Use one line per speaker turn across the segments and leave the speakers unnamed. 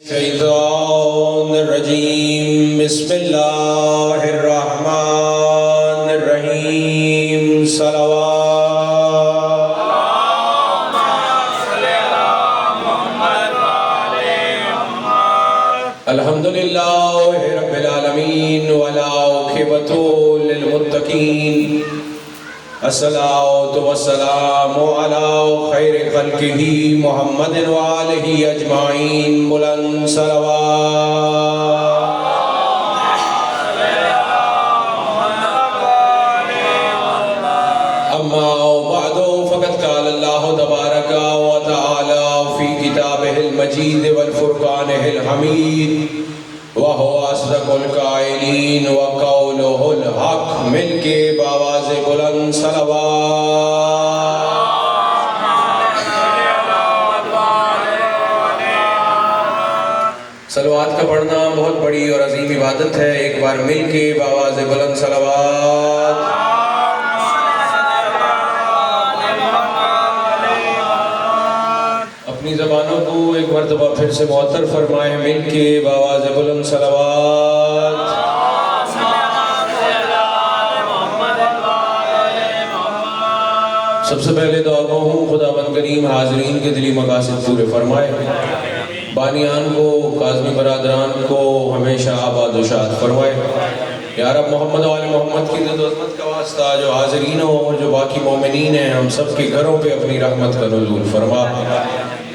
الشیطان الرجیم بسم اللہ الرحمن الرحیم صلوات الحمدللہ رب العالمین والعاقبۃ للمتقین الصلاۃ والسلام علی خیر خلقہ محمد وآلہ اجمعین بلند صلوات اما بعد فقد قال اللہ تبارک وتعالی فی کتابہ المجید والفرقانہ الحمید وَهُوَ أَصْدَقُ الْقَائِلِينَ وَقَوْلُهُ الْحَقُّ مل کے بآواز بلند صلوات۔ صلوات کا پڑھنا بہت بڑی اور عظیم عبادت ہے، ایک بار مل کے بآواز بلند صلوات۔ اپنی زبانوں کو ایک مرتبہ پھر سے معطر فرمائیں، مل کے بآواز بلند صلوات۔ سب سے پہلے دعا گو ہوں خداوند کریم حاضرین کے دلی مقاصد پورے فرمائے، بانیان کو کاظمی برادران کو ہمیشہ آباد و شاد فرمائے۔ یا رب محمد و آل محمد کی عزت و عظمت کا واسطہ جو حاضرین ہوں اور جو باقی مومنین ہیں، ہم سب کے گھروں پہ اپنی رحمت کا نزول فرما۔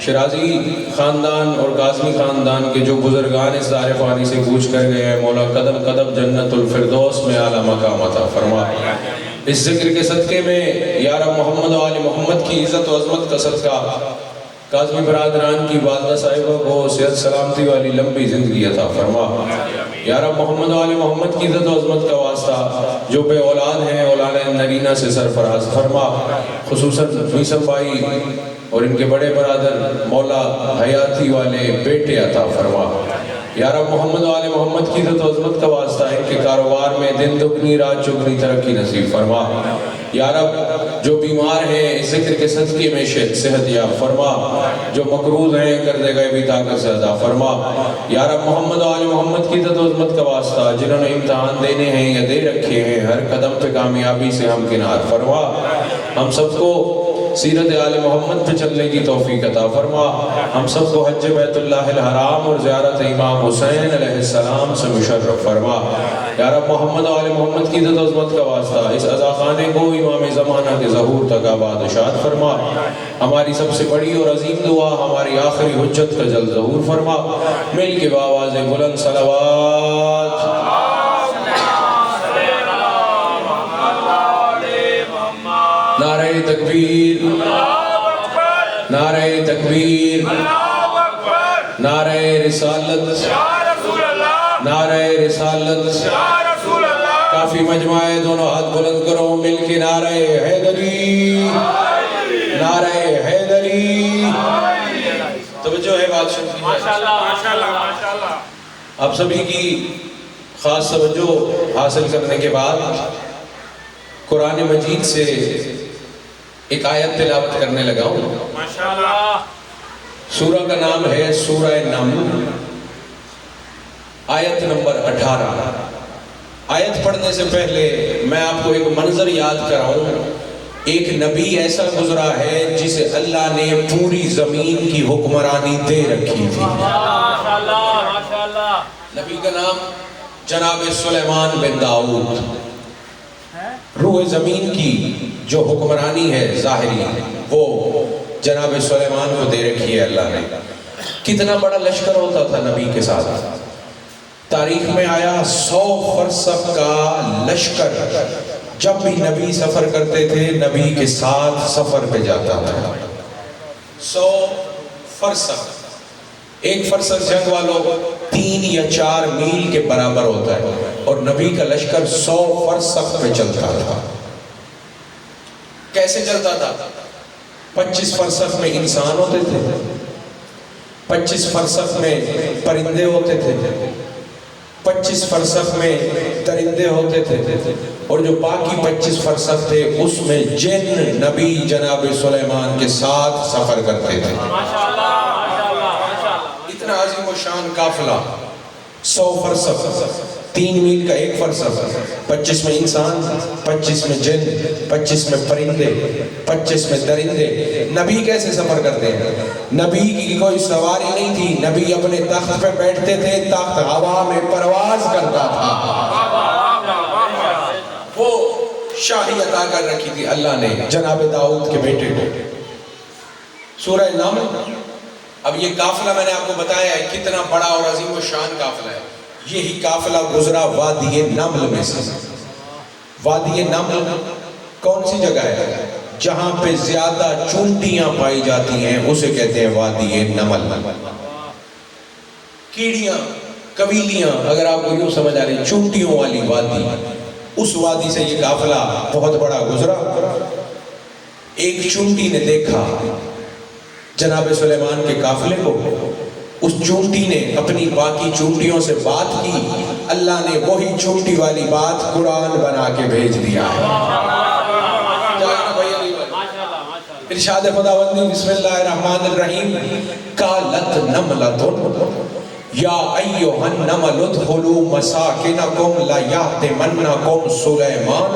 شرازی خاندان اور کاظمی خاندان کے جو بزرگان اس دار فانی سے کوچ کر گئے ہیں، مولا قدم قدم جنت الفردوس میں اعلیٰ مقام عطا فرما۔ اس ذکر کے صدقے میں یا رب محمد و آل محمد کی عزت و عظمت کا صدقہ کاظمی برادران کی والدہ صاحبہ کو صحت سلامتی والی لمبی زندگی عطا فرما۔ یا رب محمد و آل محمد کی عزت و عظمت کا واسطہ جو بے اولاد ہیں، اولاد نرینہ سے سرفراز فرما، خصوصاً میسم بھائی اور ان کے بڑے برادر مولا حیاتی والے بیٹے عطا فرما۔ یا رب محمد و آل محمد کی عزت و عظمت کا واسطہ ان کے کاروبار میں دن دگنی رات چگنی ترقی نصیب فرما۔ یا رب جو بیمار ہیں اس ذکر کے صدقے میں صحت یاب فرما، جو مقروض ہیں قرضے غیبی طاقت سے عطا فرما۔ یا رب محمد و آل محمد کی عزت و عظمت کا واسطہ جنہوں نے امتحان دینے ہیں یا دے رکھے ہیں، ہر قدم پہ کامیابی سے ہم کنار فرما۔ ہم سب کو سیرت آل محمد پہ چلنے کی توفیق عطا فرما، ہم سب کو حج بیت اللہ الحرام اور زیارت امام حسین علیہ السلام سے مشرف فرما۔ یا رب محمد و آل محمد کی عزت و عظمت کا واسطہ اس عزا خانے کو امام زمانہ کے ظہور تک آباد و شاد فرما۔ ہماری سب سے بڑی اور عظیم دعا ہماری آخری حجت کا جلد ظہور فرما۔ مل کے بآواز بلند صلوات۔ نعرہ تکبیر، نعرہ تکبیر، نعرہ رسالت، نعرہ رسالت۔ کافی مجمع ہے، دونوں ہاتھ بلند کرو مل کے نعرہ حیدری، نعرہ حیدری۔ توجہ ہے بات سنتی ہے، آپ سبھی کی خاص توجہ حاصل کرنے کے بعد قرآن مجید سے ایک آیت تلاوت کرنے لگا ہوں۔ سورہ کا نام ہے سورہ نمل، آیت نمبر 18۔ آیت پڑھنے سے پہلے میں آپ کو ایک منظر یاد کراؤں۔ ایک نبی ایسا گزرا ہے جسے اللہ نے پوری زمین کی حکمرانی دے رکھی تھی۔ نبی کا نام جناب سلیمان بن داؤد۔ روح زمین کی جو حکمرانی ہے ظاہری، وہ جناب سلیمان کو دے رکھی ہے اللہ نے۔ کتنا بڑا لشکر ہوتا تھا نبی کے ساتھ، تاریخ میں آیا 100 فرسخ کا لشکر۔ جب بھی نبی سفر کرتے تھے نبی کے ساتھ سفر پہ جاتا تھا۔ 100 فرسخ، ایک فرسخ جنگ والوں 3 یا 4 میل کے برابر ہوتا ہے، اور نبی کا لشکر 100 فرسخ پہ چلتا تھا۔ کیسے چلتا تھا؟ 25 فرسخ میں انسان ہوتے تھے، 25 فرسخ میں پرندے ہوتے تھے، 25 فرسخ میں درندے ہوتے تھے، اور جو باقی 25 فرسخ تھے اس میں جن نبی جناب سلیمان کے ساتھ سفر کرتے تھے۔ اتنا عظیم و شان قافلہ، 100 فرسخ، 3 میل کا ایک فرسخ، 25 میں انسان، 25 میں جن، 25 میں پرندے، 25 میں درندے۔ نبی کیسے سفر کرتے ہیں؟ نبی کی کوئی سواری نہیں تھی، نبی اپنے تخت پہ بیٹھتے تھے، تخت ہوا میں پرواز کرتا تھا۔ وہ شاہی عطا کر رکھی تھی اللہ نے جناب داؤد کے بیٹے کو۔ سورہ نمل، اب یہ قافلہ میں نے آپ کو بتایا ہے کتنا بڑا اور عظیم و شان قافلہ ہے۔ یہی قافلہ گزرا وادی نمل میں سے۔ وادی نمل کون سی جگہ ہے؟ جہاں پہ زیادہ چونٹیاں پائی جاتی ہیں اسے کہتے ہیں وادی نمل۔ کیڑیاں، قبیلیاں، اگر آپ کو یوں سمجھ آ رہی، چونٹیوں والی وادی، اس وادی سے یہ قافلہ بہت بڑا گزرا۔ ایک چونٹی نے دیکھا جناب سلیمان کے قافلے کو، اس چونٹی نے اپنی باقی چونٹیوں سے بات کی، اللہ نے وہی چونٹی والی بات قرآن بنا کے بھیج دیا ہے۔ ارشاد خداوندی بسم اللہ الرحمن الرحیم، قالت نملۃ یا ایھا النمل ادخلوا مساکنکم لا یأتمنکم سلیمان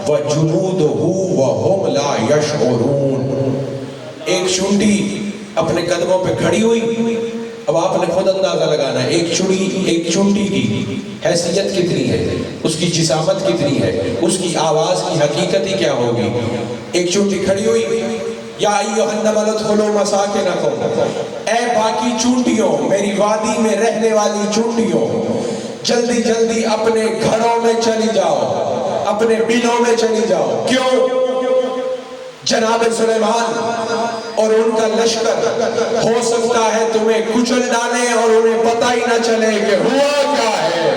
وجنودہ وہم لا یشعرون۔ ایک چونٹی اپنے قدموں پہ کھڑی ہوئی، اب آپ نے خود اندازہ لگانا ہے ایک چونٹی کی حیثیت کتنی ہے، اس کی جسامت کتنی ہے، اس کی آواز کی حقیقت ہی کیا ہوگی۔ ایک چونٹی کھڑی ہوئی، یا ایھا النمل ادخلوا مساکنکم، اے باقی چونٹیوں، میری وادی میں رہنے والی چونٹیوں، جلدی جلدی اپنے گھروں میں چلی جاؤ، اپنے بلوں میں چلی جاؤ۔ کیوں؟ جناب سلیمان اور ان کا لشکر ہو سکتا ہے تمہیں کچل ڈالیں اور انہیں پتہ ہی نہ چلے کہ ہوا کیا ہے۔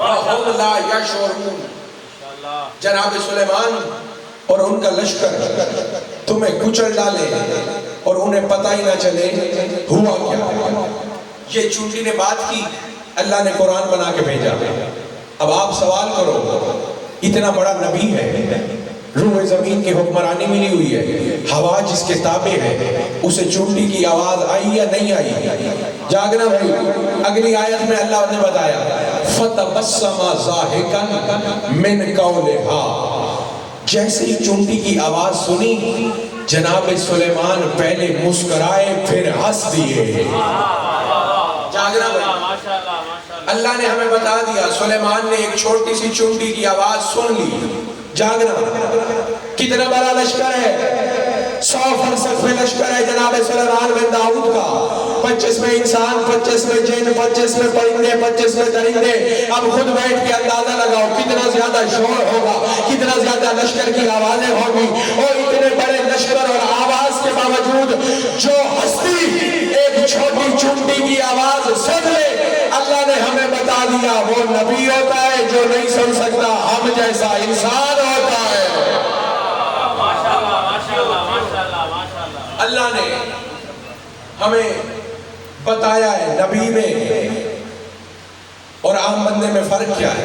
وَهُمْ لَا يَشْعُرُونَ، جناب سلیمان اور ان کا لشکر تمہیں کچل ڈالے اور انہیں پتہ ہی نہ چلے ہوا کیا ہے۔ یہ چونٹی نے بات کی، اللہ نے قرآن بنا کے بھیجا۔ اب آپ سوال کرو، اتنا بڑا نبی ہے، روح زمین کی حکمرانی ملی ہوئی ہے، ہوا جس کے تابع ہے، اسے چونٹی کی آواز آئی یا نہیں آئی؟ جاگنا بھائی، اگلی آیت میں اللہ نے بتایا فَتَبَسَّمَ ضَاحِكًا مِنْ قَوْلِهَا، جیسے ہی چونٹی کی آواز سنی جناب سلیمان پہلے مسکرائے پھر ہنس دیے۔ جاگنا بھائی، اللہ نے ہمیں بتا دیا، سلیمان نے ایک چھوٹی سی چونٹی کی آواز سن لی۔ جاگنا، کتنا بڑا لشکر ہے، 100 فرسخ میں لشکر ہے جناب سلیمان بن داؤد کا، 25 میں انسان، 25 میں جن، 25 میں پرندے، 25 میں درندے۔ اب خود بیٹھ کے اندازہ لگاؤ کتنا زیادہ شور ہوگا، کتنا زیادہ لشکر کی آوازیں ہوگی، اور اتنے بڑے لشکر اور آواز کے باوجود جو ہستی ایک چھوٹی چونٹی کی آواز سن لے، اللہ نے ہمیں بتا دیا وہ نبی ہوتا ہے جو نہیں سن سکتا، ہم جیسا انسان ہوتا ہے۔ اللہ نے ہمیں بتایا ہے نبی میں اور عام بندے میں فرق کیا ہے۔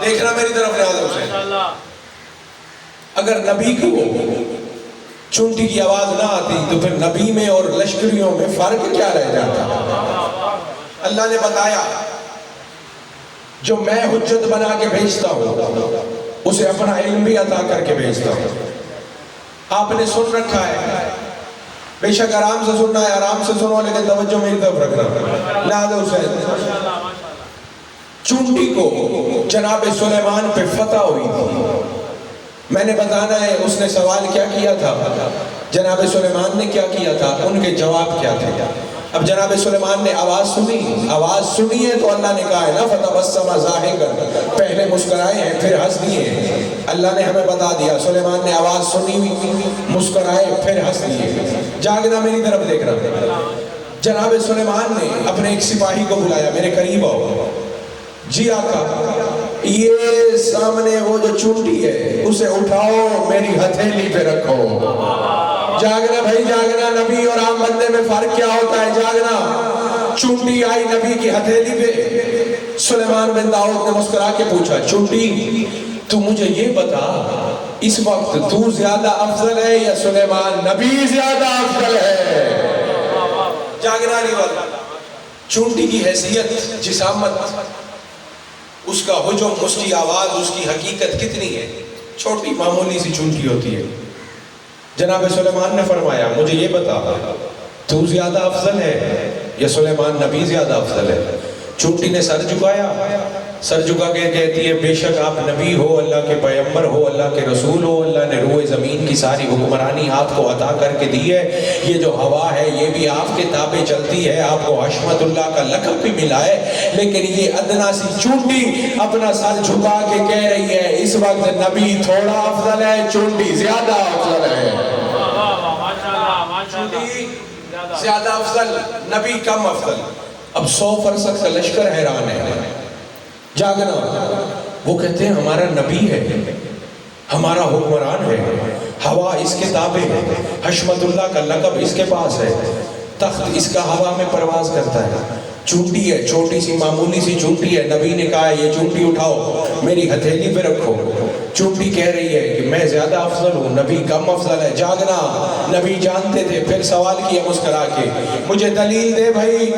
دیکھنا میری طرف نیاز سے، اگر نبی کو چونٹی کی آواز نہ آتی تو پھر نبی میں اور لشکریوں میں فرق کیا رہ جاتا؟ اللہ نے بتایا جو میں حجت بنا کے بھیجتا ہوں اسے اپنا علم بھی عطا کر کے بھیجتا ہوں۔ آپ نے سن رکھا ہے، بے شک آرام سے سننا ہے، آرام سے سنو، لیکن توجہ میری طرف رکھنا۔ لہذا حسین چونٹی کو جناب سلیمان پہ فتح ہوئی تھی، میں نے بتانا ہے اس نے سوال کیا کیا تھا، جناب سلیمان نے کیا کیا تھا، ان کے جواب کیا تھے۔ اب جناب سلیمان نے آواز سنی ہے تو اللہ نے کہا ہے نا فَتَبَسَّمَ ضَاحِكًا، پہلے مسکرائے ہیں پھر ہنس دیے ہیں۔ اللہ نے ہمیں بتا دیا سلیمان نے آواز سنی، مسکرائے پھر ہنس دیے۔ جاگنا میری طرف دیکھنا، جناب سلیمان نے اپنے ایک سپاہی کو بلایا، میرے قریب آؤ۔ جی آقا، یہ سامنے وہ جو چونٹی ہے اسے اٹھاؤ میری ہتھیلی پہ رکھو۔ جاگنا بھائی جاگنا، نبی اور عام بندے میں فرق کیا ہوتا ہے؟ جاگنا، چونٹی آئی نبی کی ہتھیلی پہ، سلیمان بن داؤد نے مسکرا کے پوچھا چونٹی تو مجھے یہ بتا اس وقت تو زیادہ افضل ہے یا سلیمان نبی زیادہ افضل ہے؟ جاگنا علی والا، چونٹی کی حیثیت، جسامت، اس کا حجم، اس کی آواز، اس کی حقیقت کتنی ہے؟ چھوٹی معمولی سی چونٹی ہوتی ہے۔ جناب سلیمان نے فرمایا مجھے یہ بتا تو زیادہ افضل ہے یا سلیمان نبی زیادہ افضل ہے؟ چونٹی نے سر جھکایا، سر جھکا کے کہتی ہے بے شک آپ نبی ہو، اللہ کے پیغمبر ہو، اللہ کے رسول ہو، اللہ نے روئے زمین کی ساری حکمرانی آپ کو عطا کر کے دی ہے، یہ جو ہوا ہے یہ بھی آپ کے تابع چلتی ہے، آپ کو حشمت اللہ کا لقب بھی ملا ہے، لیکن یہ ادنا سی چونٹی اپنا سر جھکا کے کہہ رہی ہے اس وقت نبی تھوڑا افضل ہے، چونٹی زیادہ افضل ہے۔ چونٹی زیادہ افضل، نبی کم افضل۔ اب 100 فرسخ کا لشکر حیران ہے۔ جاگنا، وہ کہتے ہیں ہمارا نبی ہے، ہمارا حکمران ہے، ہوا اس کے تابع ہے، حشمت اللہ کا لقب اس کے پاس ہے، تخت اس کا ہوا میں پرواز کرتا ہے، چونٹی ہے، چھوٹی سی معمولی سی چونٹی ہے، نبی نے کہا یہ چونٹی اٹھاؤ میری ہتھیلی پہ رکھو۔ چونٹی کہہ رہی ہے کہ میں زیادہ افضل ہوں، نبی کم افضل ہے۔ جاگنا، نبی جانتے تھے، پھر سوال کیا مسکرا کے مجھے دلیل دے بھائی،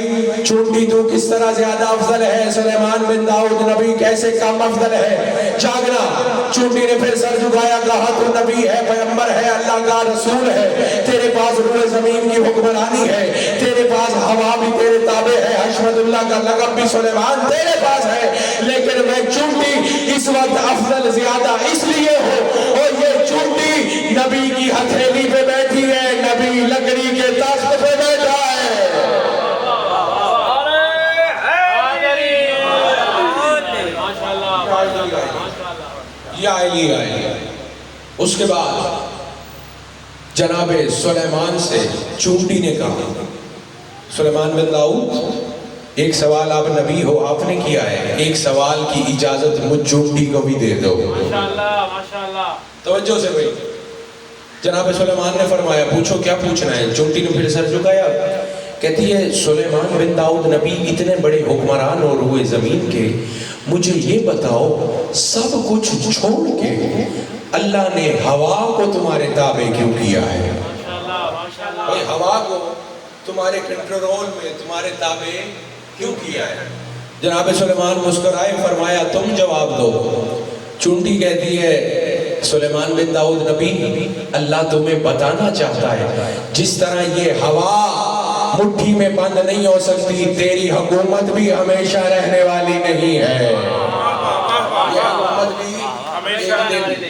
چونٹی تو کس طرح زیادہ افضل ہے، سلیمان بن داؤد نبی کیسے کم افضل ہے؟ جاگنا، چونٹی نے پھر سر جھکایا، کہا تو نبی ہے، پیغمبر ہے، اللہ کا رسول ہے، تیرے پاس روئے زمین کی حکمرانی ہے، تیرے پاس ہوا بھی تیرے تابع ہے، حشمت اللہ کا لقب بھی سلیمان تیرے پاس ہے، لیکن میں چونٹی اس وقت افضل زیادہ اس لیے ہو، اور یہ چونٹی نبی کی ہتھیلی پہ بیٹھی ہے، نبی لکڑی کے تخت پہ بیٹھا ہے۔ یا علی آئے۔ اس کے بعد جناب سلیمان سے چونٹی نے کہا سلیمان بن داؤد ایک سوال آپ نبی ہو آپ نے کیا ہے، ایک سوال کی اجازت مجھ چونٹی کو بھی دے دو۔ ماشاءاللہ توجہ سے بھئی، جناب سلیمان نے فرمایا پوچھو کیا پوچھنا ہے؟ چونٹی نے پھر سر جھکایا، کہتی ہے سلیمان بن داؤد نبی اتنے بڑے حکمران اور ہوئے زمین کے، مجھے یہ بتاؤ سب کچھ چھوڑ کے اللہ نے ہوا کو تمہارے تابع کیوں کیا ہے؟ بھئی ہوا کو تمہارے کنٹرول میں تمہارے تابع کیوں کیا ہے؟ جناب سلیمان مسکرائے، فرمایا تم جواب دو۔ چونٹی کہتی ہے سلیمان بن داؤد نبی اللہ تمہیں بتانا چاہتا ہے جس طرح یہ ہوا مٹھی میں بند نہیں ہو سکتی، تیری حکومت بھی ہمیشہ رہنے والی نہیں ہے، یہ حکومت بھی ایک دن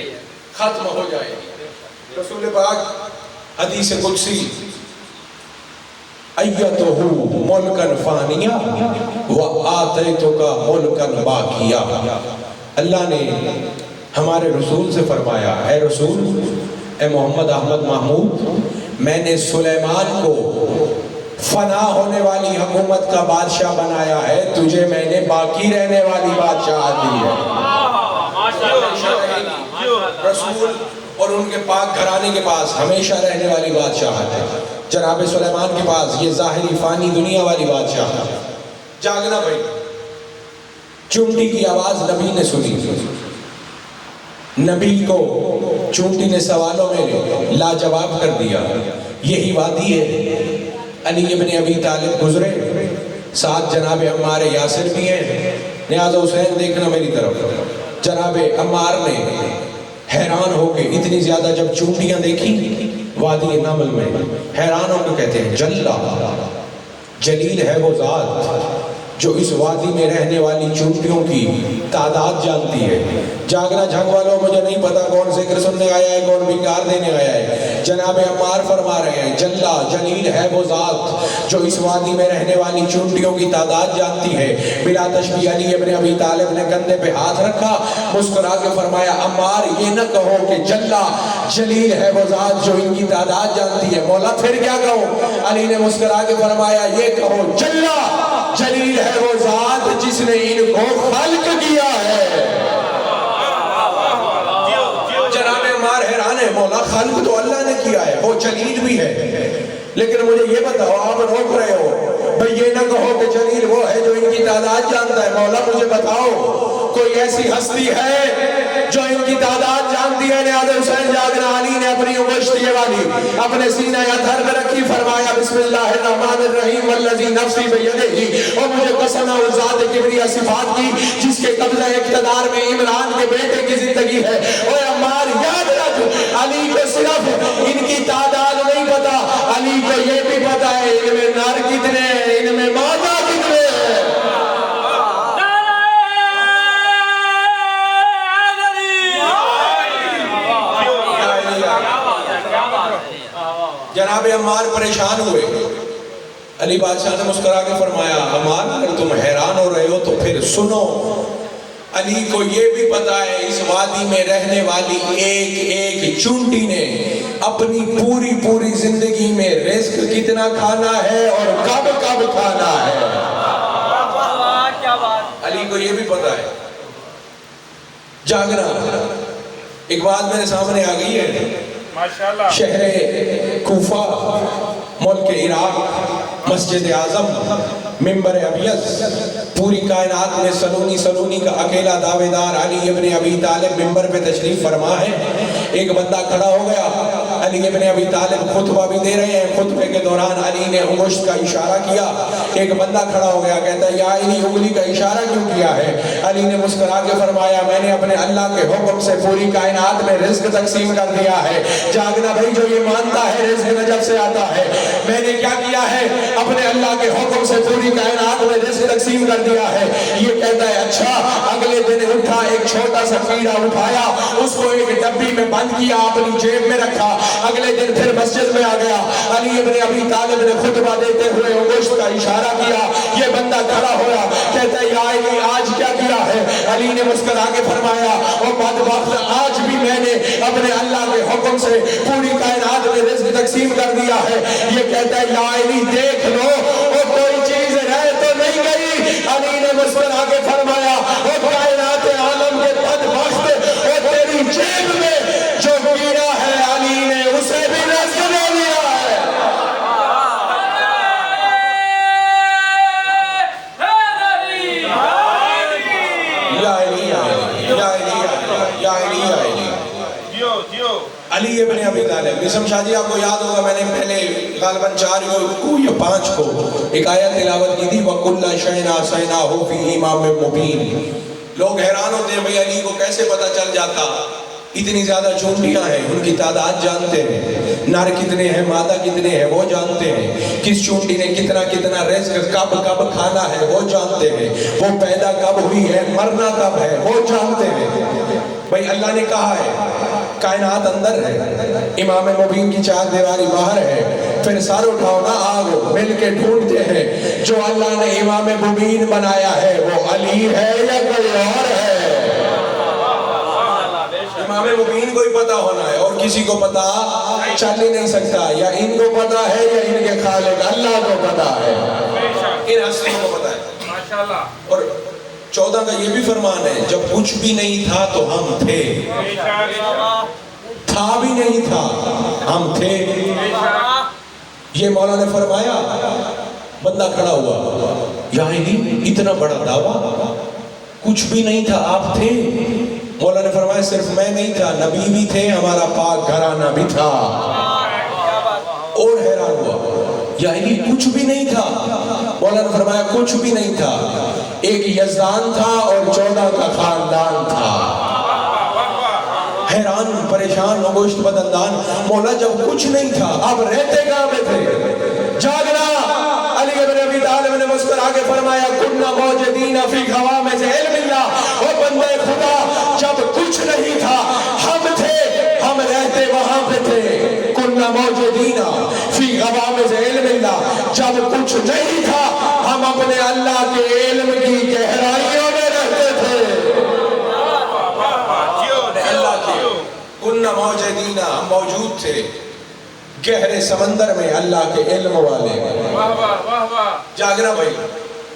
ختم ہو جائے گی۔ رسول پاک حدیث قدسی ایتہو ملکن فانیہ وآتیتک ملکن باقیہ، اللہ نے ہمارے رسول سے فرمایا اے رسول، اے محمد احمد محمود، میں نے سلیمان کو فنا ہونے والی حکومت کا بادشاہ بنایا ہے، تجھے میں نے باقی رہنے والی بادشاہ دی ہے۔ رسول اور ان کے پاک گھرانے کے پاس ہمیشہ رہنے والی بادشاہت ہے، جناب سلیمان کے پاس یہ ظاہری فانی دنیا والی بادشاہت ہے۔ جاگنا بھائی، چونٹی کی آواز نبی نے سنی، نبی کو چونٹی نے سوالوں میں لاجواب کر دیا۔ یہی وادی ہے علی ابن ابی طالب گزرے، ساتھ جناب عمار یاسر بھی ہیں، نیاز حسین دیکھنا میری طرف۔ جناب عمار نے حیران ہو کے اتنی زیادہ جب چونٹیاں دیکھی وادی نمل میں، حیران ہو کے کہتے ہیں جلا، جلیل ہے وہ ذات جو اس وادی میں رہنے والی چونٹیوں کی تعداد جانتی ہے۔ جاگنا جھنگ والوں مجھے نہیں پتا کون ذکر سننے آیا ہے کون بھنگار دینے آیا ہے، جناب عمار فرما رہے ہیں جلا جلیل ہے وہ ذات جو اس وادی میں رہنے والی چونٹیوں کی تعداد جانتی ہے۔ بلا تشبیہ علی ابن ابی طالب نے کندھے پہ ہاتھ رکھا، مسکرا کے فرمایا عمار یہ نہ کہو کہ جلا جلیل ہے وہ ذات جو ان کی تعداد جانتی ہے، مولا پھر کیا کہو؟ علی نے مسکرا کے فرمایا یہ کہو جلا جلیل ہے وہ ذات جس نے ان کو خلق کیا ہے۔ جناب عمار حیران ہے، مولا خلق تو اللہ نے کیا ہے، وہ جلیل بھی ہے، لیکن مجھے یہ بتاؤ آپ روک رہے ہو بھئی یہ نہ کہو کہ جلیل وہ ہے جو ان کی تعداد جانتا ہے، مولا مجھے بتاؤ کوئی ایسی ہستی ہے جو ان کی تعداد جانتی ہے نیاز حسین جاگنا علی نے اپنی انگشت یہ والی اپنے سینہ اطہر میں رکھی، فرمایا بسم اللہ الرحمن الرحیم والذی نفسی بیدہ، اور مجھے قسم ہے اس ذات کبریاء صفات کی جس کے قبضہ اقتدار میں عمران کے بیٹے کی زندگی ہے۔ اور عمار یاد رکھ، علی کو صرف ان کی تعداد نہیں پتا، علی کو یہ بھی پتا ہے ان میں نر کتنے ہیں، ان میں مادہ کتنے ہیں۔ جناب عمار پریشان ہوئے، علی بادشاہ نے مسکرا کے فرمایا عمار اگر تم حیران ہو رہے ہو تو پھر سنو، علی کو یہ بھی پتا ہے اس وادی میں رہنے والی ایک ایک چونٹی نے اپنی پوری زندگی میں رزق کتنا کھانا ہے اور کب کب کھانا ہے۔ علی کو یہ بھی پتا ہے۔ جاگنا ایک بات میرے سامنے آ گئی ہے، شہر کوفہ، ملک عراق، مسجد اعظم، منبر ابیض، پوری کائنات میں سلونی کا اکیلا دعویدار علی ابن ابی طالب منبر پہ تشریف فرما ہے۔ ایک بندہ کھڑا ہو گیا، علی ابن ابی طالب خطبہ بھی دے رہے ہیں، خطبے کے دوران علی نے انگشت کا اشارہ کیا، ایک بندہ کھڑا ہو گیا، کہتا ہے یا علی انگلی کا اشارہ کیوں کیا ہے؟ علی نے مسکرا کے فرمایا میں نے اپنے اللہ کے حکم سے پوری کائنات میں رزق تقسیم کر دیا ہے۔ جاگنا بھائی جو یہ مانتا ہے رزق نجف سے آتا ہے، میں نے کیا کیا ہے اپنے اللہ کے حکم سے پوری کائنات میں رزق تقسیم کر دیا ہے۔ یہ کہتا ہے اچھا، اگلے دن اٹھا، ایک چھوٹا سا کیڑا اٹھایا، اس کو ایک ڈبی میں بند کیا، اپنی جیب میں رکھا، اگلے دن پھر مسجد میں آ گیا، علی ابن ابی طالب نے خطبہ دیتے ہوئے انگشت کا اشارہ کیا، یہ بندہ کھڑا ہوا، کہتا ہے یا علی آج کیا کیا ہے؟ علی نے مسکرا کے فرمایا او بدبخت آج بھی میں نے اپنے اللہ کے حکم سے پوری کائنات میں رزق تقسیم کر دیا ہے۔ یہ کہتا ہے یا علی دیکھ لو اور کوئی چیز رہ تو نہیں گئی۔ علی نے مسکرا کے فرمایا او کائنات عالم کے بدبخت، اور تیری جیب میں جو کیڑا ہے علی نے اسے بھی رزق دے دیا ہے۔ علی ابن ابی طالب، نسم شاہ جی آپ کو یاد ہوگا میں نے پہلے غالباً 4 کو یا 5 کو ایک آیت تلاوت کی تھی وَكُلَّ شَيْءٍ أَحْصَيْنَاهُ فِي إِمَامٍ مُبِينٍ۔ لوگ حیران ہوتے ہیں بھئی علی کو کیسے پتہ چل جاتا، اتنی زیادہ چونٹیاں ہیں، ان کی تعداد جانتے ہیں، نر کتنے ہیں مادہ کتنے ہیں وہ جانتے ہیں، کس چونٹی نے کتنا رزق کب کب کھانا ہے وہ جانتے ہیں، وہ پیدا کب ہوئی ہے مرنا کب ہے وہ جانتے ہیں۔ بھئی اللہ نے کہا ہے کائنات اندر ہے، امام مبین کی 4 دیواری باہر ہے، پھر سر اٹھاؤ نا آگو مل کے ڈھونڈتے ہیں جو اللہ نے امام مبین بنایا ہے وہ علی ہے یا کوئی اور ہے؟ امام مبین کو ہی پتا ہونا ہے، اور کسی کو پتا چل ہی نہیں سکتا، یا ان کو پتا ہے یا ان کے خالق اللہ کو پتا ہے، ان ہستیوں کو پتا ہے۔ اور 14 کا یہ بھی فرمان ہے جب کچھ بھی نہیں تھا تو ہم تھے، تھا بھی نہیں تھا ہم تھے۔ یہ مولا نے فرمایا، بندہ کھڑا ہوا یا علی اتنا بڑا دعویٰ، کچھ بھی نہیں تھا آپ تھے؟ مولا نے فرمایا صرف میں نہیں تھا، نبی بھی تھے، ہمارا پاک گھرانہ بھی تھا۔ اور حیران ہوا یا علی کچھ بھی نہیں تھا؟ مولا نے فرمایا کچھ بھی نہیں تھا، ایک یزدان تھا اور 14 کا خاندان تھا۔ حیران پریشان انگشت بد اندان، مولا جب کچھ نہیں تھا اب رہتے کہاں پہ تھے؟ جاگنا علی ابن ابی طالب نے مسکرا کے فرمایا کننا موجودین فی غوامض علم اللہ، او بندے خدا جب کچھ نہیں تھا ہم تھے، ہم رہتے وہاں پہ تھے۔ کننا موجودین فی غوامض علم اللہ، جب کچھ نہیں تھا ہم اپنے اللہ کے علم کی گہرائیوں میں رہتے تھے۔ کننا موجودین، ہم موجود تھے گہرے سمندر میں اللہ کے علم والے۔ جاگنا بھائی،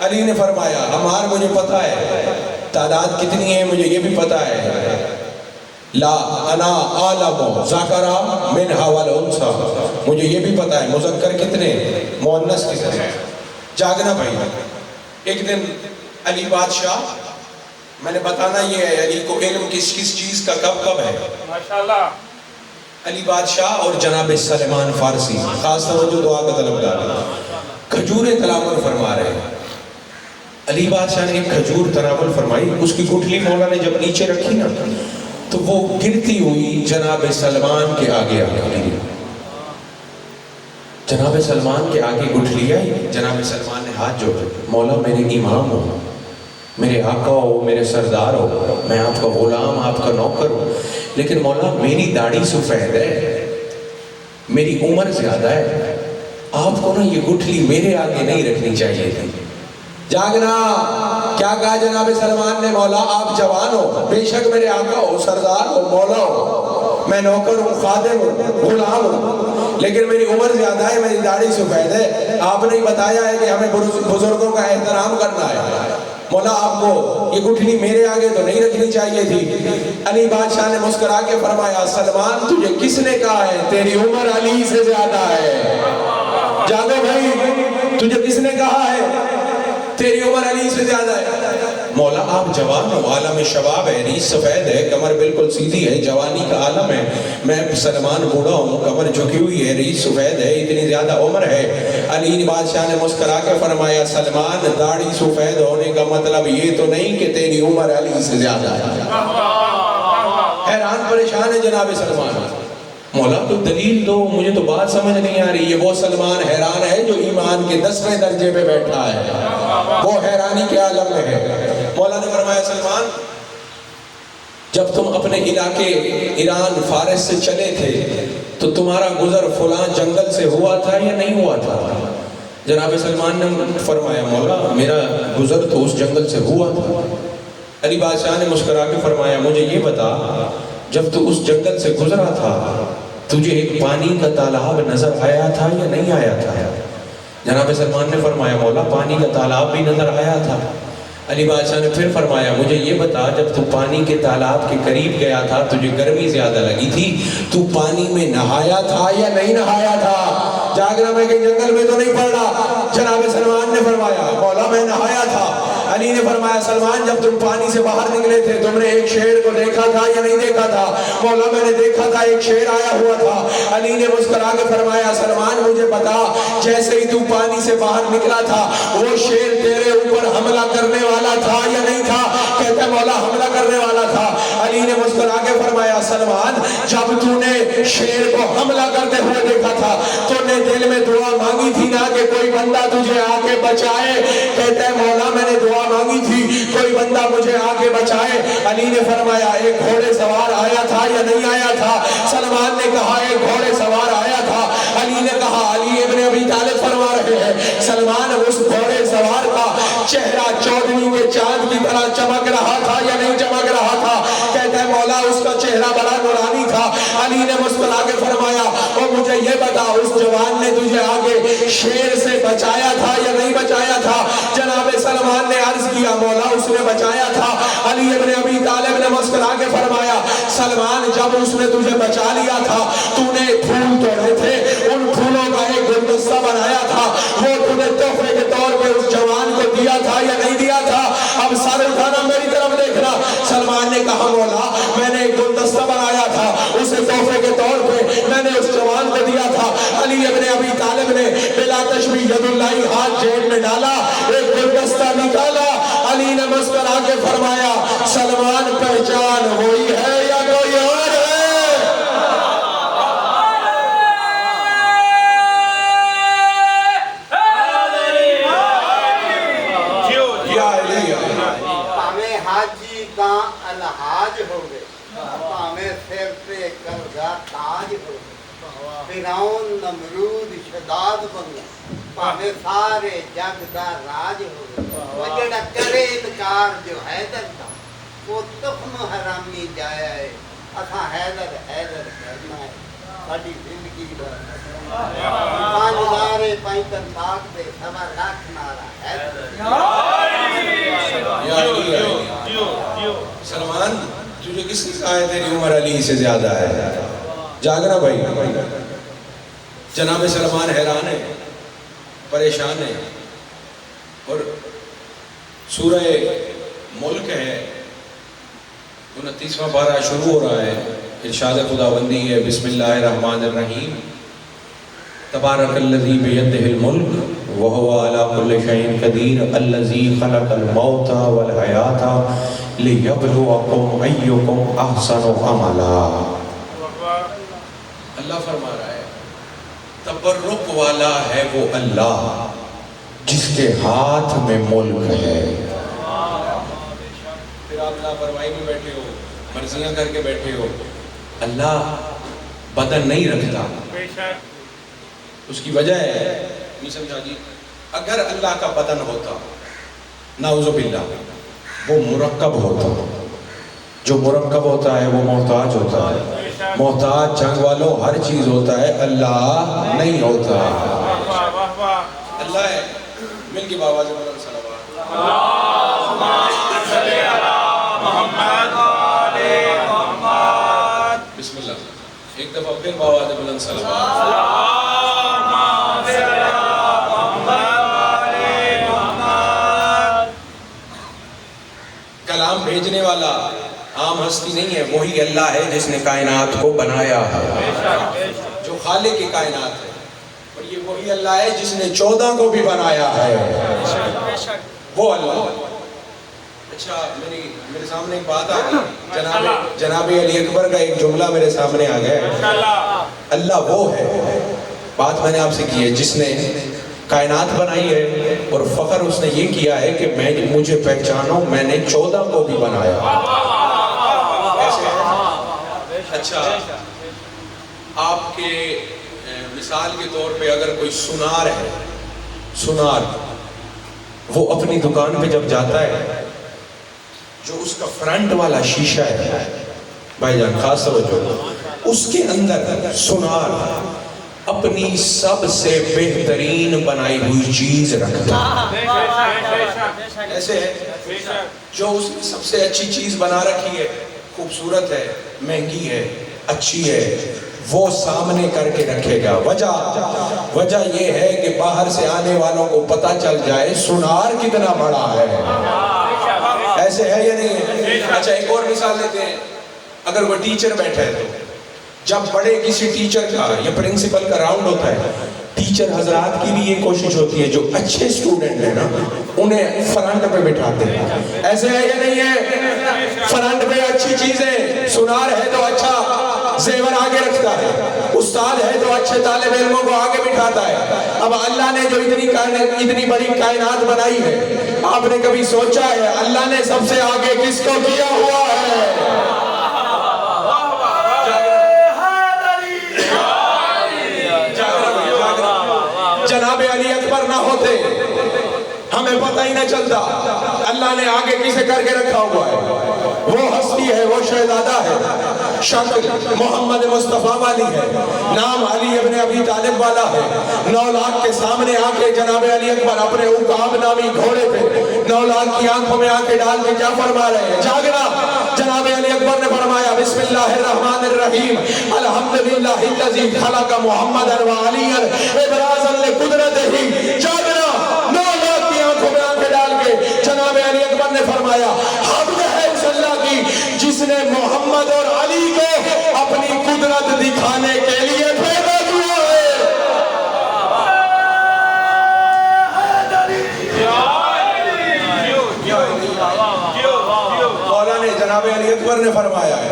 علی نے فرمایا ہمار مجھے پتا ہے تعداد کتنی ہے، مجھے یہ بھی پتا ہے لا انا عالم ذکر منہا والانثی، مجھے یہ بھی پتا ہے مذکر کتنے مؤنث کتنے۔ جاگنا بھائی، ایک دن علی بادشاہ میں نے بتانا یہ ہے علی کو علم کس کس چیز کا کب کب ہے.
ماشاءاللہ.
علی بادشاہ اور جناب سلیمان فارسی خاص توجہ دعا کا طلبگار کھجوریں تناول فرما رہے ہیں. علی بادشاہ نے ایک کھجور تناول فرمائی, اس کی گٹھلی مولا نے جب نیچے رکھی نا تو وہ گرتی ہوئی جناب سلمان کے آگے آ گئی. جناب سلمان کے آگے گٹھلی آئی. جناب سلمان نے ہاتھ جوڑے, مولا میرے امام ہو, میرے آقا ہو, میرے سردار ہو, میں آپ کا غلام, آپ کا نوکر ہوں, لیکن مولا میری داڑھی سفید ہے, میری عمر زیادہ ہے, آپ کو نا یہ گٹھلی میرے آگے نہیں رکھنی چاہیے تھی. جاگنا. کیا کہا جناب سلمان نے؟ مولا آپ جوان ہو, بے شک میرے آقا ہو, سردار ہو, مولا ہو, میں نوکر ہوں, خادم ہوں, غلام ہوں, لیکن میری عمر زیادہ ہے, میری داڑھی سفید ہے. آپ نے بتایا ہے کہ ہمیں بزرگوں کا احترام کرنا ہے. مولا آپ کو یہ گٹھلی میرے آگے تو نہیں رکھنی چاہیے تھی. علی بادشاہ نے مسکرا کے فرمایا, سلمان تجھے کس نے کہا ہے تیری عمر علی سے زیادہ ہے؟ جاگو بھائی, تجھے کس نے کہا ہے تیری عمر علی سے زیادہ ہے؟ مولا آپ جوان ہو, عالم شباب ہے, ریش سفید ہے, کمر بالکل سیدھی ہے, جوانی کا عالم ہے. میں سلمان بوڑھا ہوں, کمر جھکی ہوئی ہے, ریش سفید ہے, اتنی زیادہ عمر ہے. علی بادشاہ نے مسکرا کے فرمایا, سلمان داڑھی سفید ہونے کا مطلب یہ تو نہیں کہ تیری عمر علی سے زیادہ ہے. حیران پریشان ہے جناب سلمان. مولا تو دلیل دو, مجھے تو بات سمجھ نہیں آ رہی. یہ وہ سلمان حیران ہے جو ایمان کے 10ویں درجے پہ بیٹھا ہے, وہ حیرانی کے عالم میں ہے. مولا نے فرمایا, سلمان جب تم اپنے علاقے ایران فارس سے چلے تھے تو تمہارا گزر فلاں جنگل سے ہوا تھا یا نہیں ہوا تھا؟ جناب سلمان نے فرمایا, مولا میرا گزر تو اس جنگل سے ہوا تھا. علی بادشاہ نے مسکرا کے فرمایا, مجھے یہ بتا, جب تو اس جنگل سے گزرا تھا تجھے ایک پانی کا تالاب نظر آیا تھا یا نہیں آیا تھا؟ جناب سلمان نے فرمایا, مولا پانی کا تالاب بھی نظر آیا تھا. علی بادشاہ نے پھر فرمایا, مجھے یہ بتا, جب تو پانی کے تالاب کے قریب گیا تھا تجھے گرمی زیادہ لگی تھی, تو پانی میں نہایا تھا یا نہیں نہایا تھا؟ جاگنا میں کہ جنگل میں تو نہیں پڑ رہا. جناب سلمان نے فرمایا, مولا میں نہایا تھا. علی نے فرمایا, سلمان جب تم پانی سے باہر نکلے تھے تم نے ایک شیر کو دیکھا تھا یا نہیں دیکھا تھا؟ مولا میں نے دیکھا تھا, ایک شیر آیا ہوا تھا. علی نے مسکرا کے فرمایا, سلمان مجھے بتا, جیسے ہی تم پانی سے باہر نکلا تھا وہ شیر تیرے اوپر حملہ کرنے والا تھا یا نہیں تھا؟ کہتا ہے, مولا حملہ کرنے والا تھا. علی نے مسکرا کے فرمایا, سلمان جب تو نے شیر کو حملہ کرتے ہوئے دیکھا تھا تو نے دل میں دعا مانگی تھی نا کہ کوئی بندہ تجھے آ کے بچائے؟ کہتا ہے, مولا میں نے دعا مانگی تھی کوئی بندہ مجھے آ کے بچائے. علی نے فرمایا, ایک گھوڑے سوار آیا تھا یا نہیں آیا تھا؟ سلمان نے کہا, ایک گھوڑے سوار آیا تھا. علی نے کہا, علی ابن ابی طالب فرما رہے ہیں, سلمان اس گھوڑے سوار کا چہرہ چودھویں کے چاند کی طرح چمک رہا تھا یا نہیں چمک رہا تھا؟ کہتا ہے, مولا اس کا چہرہ بڑا نورانی تھا. علی نے مسکرا کے فرمایا, اور مجھے یہ بتا, اس جوان نے تجھے آگے شیر سے بچایا تھا یا نہیں بچایا تھا؟ جناب سلمان نے عرض کیا, مولا اس نے بچایا تھا. علی ابن ابی طالب نے مسکرا کے فرمایا, سلمان جب اس نے تجھے بچا لیا تھا تو نے پھول توڑے تھے, ان پھولوں کا ایک گلدستہ بنایا تھا, وہ تو نے تحفے کے طور پہ اس جوان کو دیا تھا یا نہیں دیا تھا؟ اب سر اٹھانا, میری طرف دیکھنا. سلمان نے کہا, مولا میں نے ایک گلدستہ بنایا تھا, اسے تحفے کے طور پہ میں نے اس جوان کو دیا تھا. علی ابن ابی طالب نے بلا تشبیہ ید اللہ ہاتھ جیب میں ڈالا, ایک گلدستہ نکالا. علی نے مسکرا کے فرمایا, سلمان پہچان وہی ہے یا کوئی اور ہے؟
پامیں حاجی کا الحاج ہو گئے, پامیں سر پہ کرزا تاج ہو گئے, فرعون نمرود شداد بن گئے, پامیں سارے جگ دا راج ہو گئے. وہ جڑا کرے انکار جو حیدر تھا وہ تخم حرامی جایا ہے, اساں حیدر حیدر کرنا ہے ساڈی زندگی دا. پانچ لارے پینتن تاک دے سوا لاکھ نارا حیدر.
سلمان تجھے کس نے کہا ہے تیری عمر علی سے زیادہ ہے؟ جاگنا بھائی. جناب سلمان حیران ہے, پریشان ہے, اور سورہ ملک ہے 29واں پارہ شروع ہو رہا ہے. ارشاد خداوندی ہے بسم اللہ الرحمن الرحیم. تبارک الذی بیدہ الملک وہو علی کل شیء قدیر الذی خلق الموت والحیاۃ لیبلوکم ایکم احسن عملا. اللہ فرما رہا ہے تبرک والا ہے وہ اللہ جس کے ہاتھ میں ملک ہے. پھر آپ لاپرواہی میں بیٹھے ہو، مرضیاں کر کے بیٹھے ہو. اللہ بدن نہیں رکھتا. اس کی وجہ ہے نہیں سمجھا جی. اگر اللہ کا بدن ہوتا نعوذ باللہ وہ مرکب ہوتا. جو مرکب ہوتا ہے وہ محتاج ہوتا ہے. محتاج جنگ والوں ہر چیز ہوتا ہے، اللہ نہیں ہوتا. اللہ ہے. مل کے بابا سے بلند صلوات. اللہم صلی علی محمد وعلی محمد. بسم اللہ. ایک دفعہ پھر بابا سے بلند صلوات. کلام بھیجنے والا عام ہستی نہیں ہے، وہی اللہ ہے جس نے کائنات کو بنایا ہے، جو خالق کائنات ہے. اور یہ وہی اللہ ہے جس نے 14 کو بھی بنایا ہے، وہ اللہ. اچھا میرے سامنے ایک بات آ گئی. جناب علی اکبر کا ایک جملہ میرے سامنے آ گیا. اللہ وہ ہے، بات میں نے آپ سے کی ہے، جس نے کائنات بنائی ہے اور فخر اس نے یہ کیا ہے کہ مجھے پہچانو میں نے 14 کو بھی بنایا. اچھا آپ کے مثال کے طور پہ اگر کوئی سنار ہے، سنار وہ اپنی دکان پہ جب جاتا ہے، جو اس کا فرنٹ والا شیشہ ہے بھائی جان خاص توجہ، اس کے اندر سنار اپنی سب سے بہترین بنائی ہوئی چیز رکھتا ہے. ایسے ہے جو اس نے سب سے اچھی چیز بنا رکھی ہے، خوبصورت ہے، مہنگی ہے، اچھی ہے، وہ سامنے کر کے رکھے گا. وجہ یہ ہے کہ باہر سے آنے والوں کو پتہ چل جائے سنار کتنا بڑا ہے. ایسے ہے یا نہیں ہے؟ اچھا ایک اور مثال لیتے ہیں. اگر وہ ٹیچر بیٹھا ہے تو جب بڑے کسی ٹیچر کا یا پرنسپل کا راؤنڈ ہوتا ہے، ٹیچر حضرات کی بھی یہ کوشش ہوتی ہے جو اچھے سٹوڈنٹ ہیں نا انہیں فرنٹ پہ بٹھاتے ہیں. ایسے ہے یا نہیں ہے؟ فرنٹ پہ اچھی چیزیں، سنار ہے تو اچھا زیور آگے رکھتا ہے، استاد ہے تو اچھے طالب علموں کو آگے بٹھاتا ہے. اب اللہ نے جو اتنی بڑی کائنات بنائی ہے، آپ نے کبھی سوچا ہے اللہ نے سب سے آگے کس کو کیا ہوا ہے؟ جناب علی اکبر نہ ہوتے ہمیں پتہ ہی نہ چلتا اللہ نے آگے کسے کر کے رکھا ہوا ہے. وہ ہستی ہے، وہ شہزادہ ہے، شکل محمد مصطفیٰ والی ہے، نام علی ابن ابی طالب والا ہے. 9 لاکھ کے سامنے آ کے جناب علی اکبر اپنے عقاب نامی گھوڑے پہ 9 لاکھ کی آنکھوں میں آنکھیں ڈال کے کیا فرما رہے ہیں؟ جاگنا. جناب علی اکبر نے فرمایا بسم اللہ الرحمن الرحیم الحمدللہ الذی خلق محمد و علی ابرازا لقدرتہ. جاگنا. 9 لاکھ کی آنکھوں میں آنکھیں ڈال کے جناب علی اکبر نے فرمایا حمد ہے اس اللہ کی جس نے محمد اور علی کو اپنی قدرت دکھانے کے لیے پیدا کیا ہے. مولا نے جناب علی اکبر نے فرمایا ہے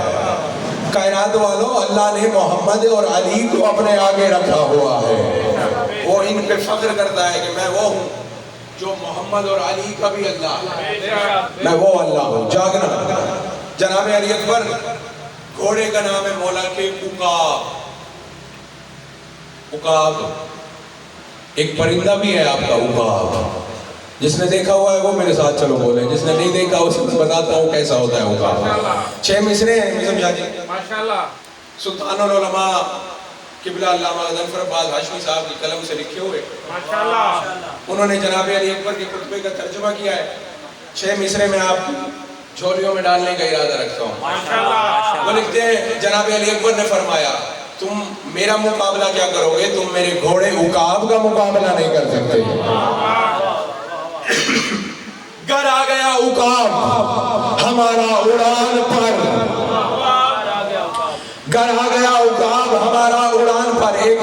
کائنات والوں اللہ نے محمد اور علی کو اپنے آگے رکھا ہوا ہے. وہ ان پہ فخر کرتا ہے کہ میں وہ ہوں جو محمد اور علی کا بھی اللہ ہے، میں وہ اللہ ہوں. جاگنا. جناب علی اکبر گھوڑے کا نام ہے مولا کے عقاب. عقاب ایک پرندہ بھی ہے آپ کا عقاب. جس نے دیکھا ہوا ہے وہ میرے ساتھ چلو بولے، جس نے نہیں دیکھا اسے بتاتا ہوں کیسا ہوتا ہے عقاب. 6 مصرے ہیں سمجھا جی. سلطان العلماء قبلہ علامہ غضنفر عباس ہاشمی صاحب کی قلم سے لکھے ہوئے. انہوں نے جناب علی اکبر کے خطبے کا ترجمہ کیا ہے. 6 مصرے میں آپ جھولیوں میں ڈالنے کا ارادہ رکھتا ہوں. وہ لکھتے ہیں جناب علی اکبر نے فرمایا تم میرا مقابلہ کیا کرو گے، تم میرے گھوڑے عقاب کا مقابلہ نہیں کر سکتے. گھر آ گیا عقاب ہمارا اڑان پر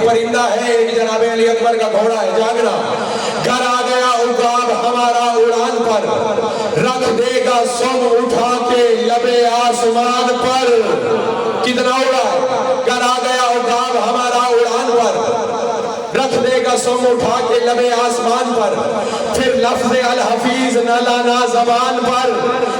پرندہ ہے، ایک جناب علی اکبر کا گھوڑا ہے، جاگنا۔ گھر آ گیا عقاب ہمارا اڑان پر، رکھ دے گا سم اٹھا کے لبے آسمان پر۔ کتنا اڑا ہے؟ گھر آ گیا عقاب ہمارا اڑان پر، رکھ دے گا سم اٹھا کے لبے آسمان پر۔ پھر لفظ الحفیظ نہ لانا زبان پر۔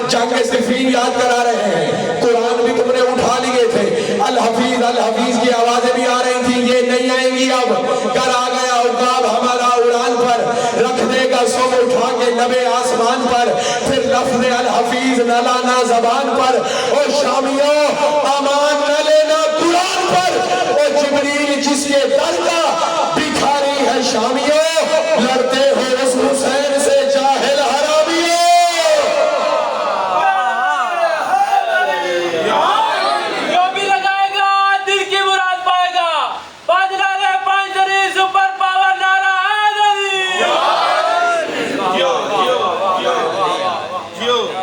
جنگ صفین یاد کرا رہے ہیں، قرآن بھی تم نے اٹھا لیے تھے، الحفیظ الحفیظ کی آوازیں بھی آ رہی تھیں، یہ نہیں آئیں گی اب۔ گھر آ گیا عقاب ہمارا اڑان پر، رکھ دے گا سم اٹھا کے لبے آسمان پر۔ پھر لفظ الحفیظ نہ لانا زبان پر۔ او شامیوں امان نہ لینا قرآن پر، او جبریل جس کے در کا بھکاری ہے شامیوں، لڑتے ہو اس حسین سے جاہل حرامیوں۔
جو بھی لگائے گا دل کی مراد پائے گا، باجنا لے پانچری سپر پاور نعرہ حیدری۔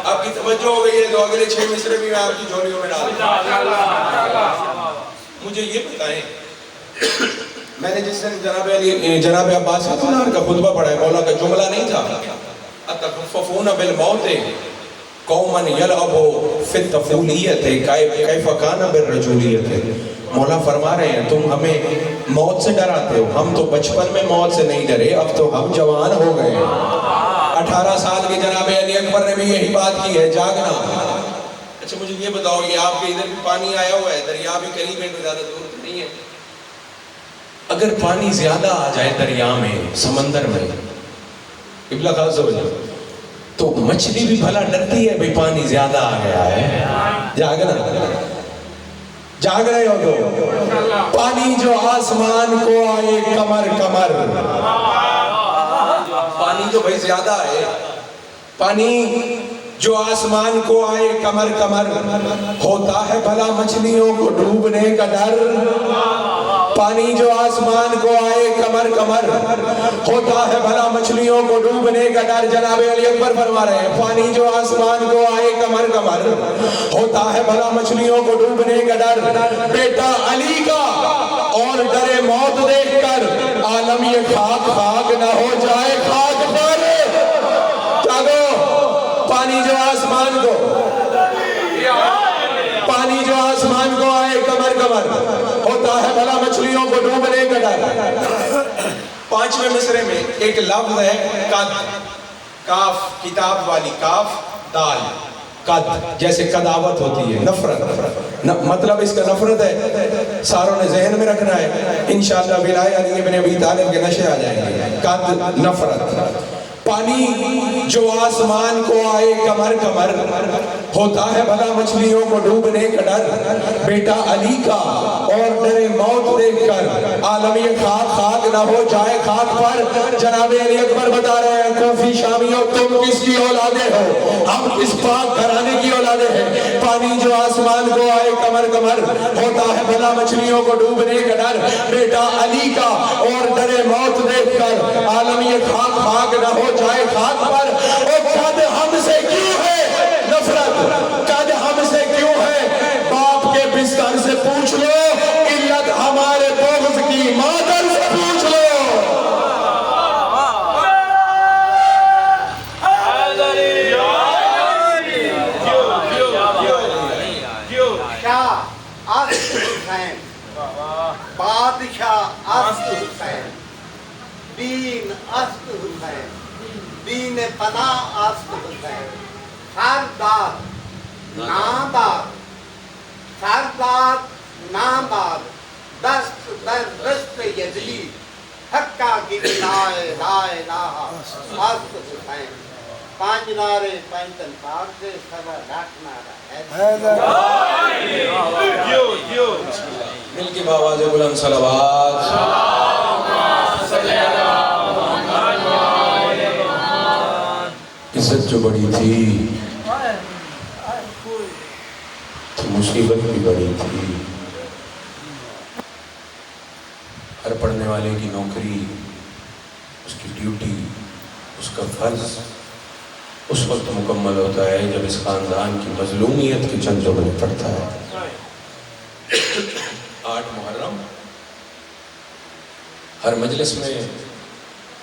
آپ کی توجہ ہو گئی ہے تو اگلے 6 مصرے بھی میں آپ کی جھولیوں میں ڈال دوں۔ مجھے یہ بتائیں، میں نے جس دن جناب عباس حضرت کا خطبہ پڑھا ہے، مولا کا جملہ نہیں تھا اتخففون بالموت قوما یلعب فی الطفولیت کیف کان بالرجولیت۔ مولا فرما رہے ہیں تم ہمیں موت سے ڈراتے ہو، ہم تو بچپن میں موت سے نہیں ڈرے، اب تو ہم جوان ہو گئے ہیں۔ 18 سال کے جناب علی اکبر نے بھی یہی بات کی ہے، جاگنا۔ اچھا مجھے یہ بتاؤ، یہ آپ کے ادھر بھی پانی آیا ہوا ہے، دریا بھی قریب ہے، کوئی زیادہ دور تو نہیں ہے؟ اگر پانی زیادہ آ جائے دریا میں، سمندر میں، قبلہ خاص ہو جائے، تو مچھلی بھی بھلا ڈرتی ہے بھئی پانی زیادہ آ گیا ہے۔ جاگنا، جاگ رہے ہو تو پانی جو آسمان کو آئے کمر کمر، پانی جو بھئی زیادہ آئے، پانی جو آسمان کو آئے کمر کمر، ہوتا ہے بھلا مچھلیوں کو ڈوبنے کا ڈر۔ پانی جو آسمان کو آئے کمر کمر، ہوتا ہے بھلا مچھلیوں کو ڈوبنے کا ڈر۔ جناب علی اکبر فرما رہے ہیں پانی جو آسمان کو آئے کمر کمر، ہوتا ہے بھلا مچھلیوں کو ڈوبنے کا ڈر۔ بیٹا علی کا اور ڈرے موت دیکھ کر، عالم یہ خاک خاک نہ ہو جائے خاک پر۔ جاگو، پانی جو آسمان کو، پانی جو آسمان کو آئے کمر کمر، ہوتا ہے بھلا مچھلیوں کو ڈوبنے کا ڈر۔ 5ویں مصرے میں ایک لفظ ہے قد، کاف کتاب والی کاف دال، قد جیسے قداوت ہوتی ہے، نفرت، مطلب اس کا نفرت ہے، ساروں نے ذہن میں رکھنا ہے، انشاءاللہ بلائے علی ابن ابی طالب کے نشے آ جائیں گے۔ قد نفرت۔ پانی جو آسمان کو آئے کمر کمر، ہوتا ہے بھلا مچھلیوں کو ڈوبنے کا ڈر۔ بیٹا علی کا اور ڈرے موت دیکھ کر، عالم یہ خاک خاک نہ ہو جائے خاک پر۔ جناب علی اکبر بتا رہے ہیں کوفی شامیوں تم کس کی اولادیں ہو، ہم کس پاک گھرانے کی اولادیں ہیں۔ پانی جو آسمان کو آئے کمر کمر، ہوتا ہے بھلا مچھلیوں کو ڈوبنے کا ڈر۔ بیٹا علی کا اور ڈرے موت دیکھ کر، عالم یہ خاک خاک نہ ہو جائے خاک پر۔ او قد ہم سے کیوں ہے نفرت، قد ہم سے کیوں ہے، باپ کے بستر سے پوچھ لو، علت ہمارے بغض کی مادر سے پوچھ لو۔
شاہ است حسین، بادشاہ است حسین، دین است حسین، دین پناہ است حسین، سردار نامدار، سردار نامدار، دست در دست یزید، حقہ کی بنائے لا الہ است حسین۔ 5 نعرے 5 تنفار سے سوا لاکھ نعرہ
مل کے باواز بلند صلوات۔ عزت جو بڑی تھی تو مصیبت بھی بڑی تھی۔ ہر پڑھنے والے کی نوکری، اس کی ڈیوٹی، اس کا فرض اس وقت مکمل ہوتا ہے جب اس خاندان کی مظلومیت کے چند جملے پڑھتا ہے۔ 8 محرم ہر مجلس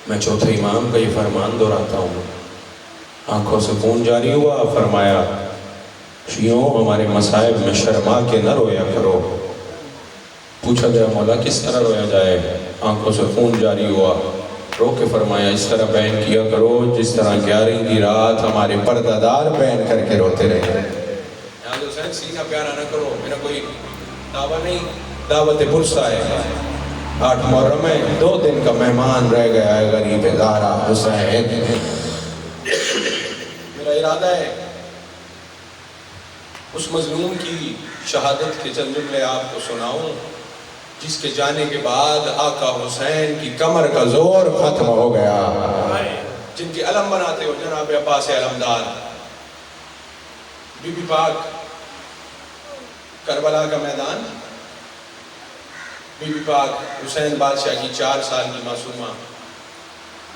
میں چوتھے امام کا یہ فرمان دہراتا ہوں. آنکھوں سے خون جاری ہوا. فرمایا شیعوں ہمارے مصائب میں شرما کے نہ رویا کرو. پوچھا گیا مولا کس طرح رویا جائے؟ آنکھوں سے خون جاری ہوا. رو کے فرمایا اس طرح بیان کیا کرو جس طرح 11 کی رات ہمارے پردہ دار بیان کر کے روتے رہے. حسین سینہ پیارا نہ کرو. میرا کوئی دعویٰ نہیں، دعوت پرسہ ہے. 8 محرم ہے، 2 دن کا مہمان رہ گیا ہے غریب زہرا حسین. میرا ارادہ ہے اس مظلوم کی شہادت کے چند جملے آپ کو سناؤں جس کے جانے کے بعد آقا حسین کی کمر کا زور ختم ہو گیا. جن کی علم بناتے ہو جناب عباس علمدار. بی بی پاک کربلا کا میدان، بی بی پاک حسین بادشاہ کی 4 سال کی معصومہ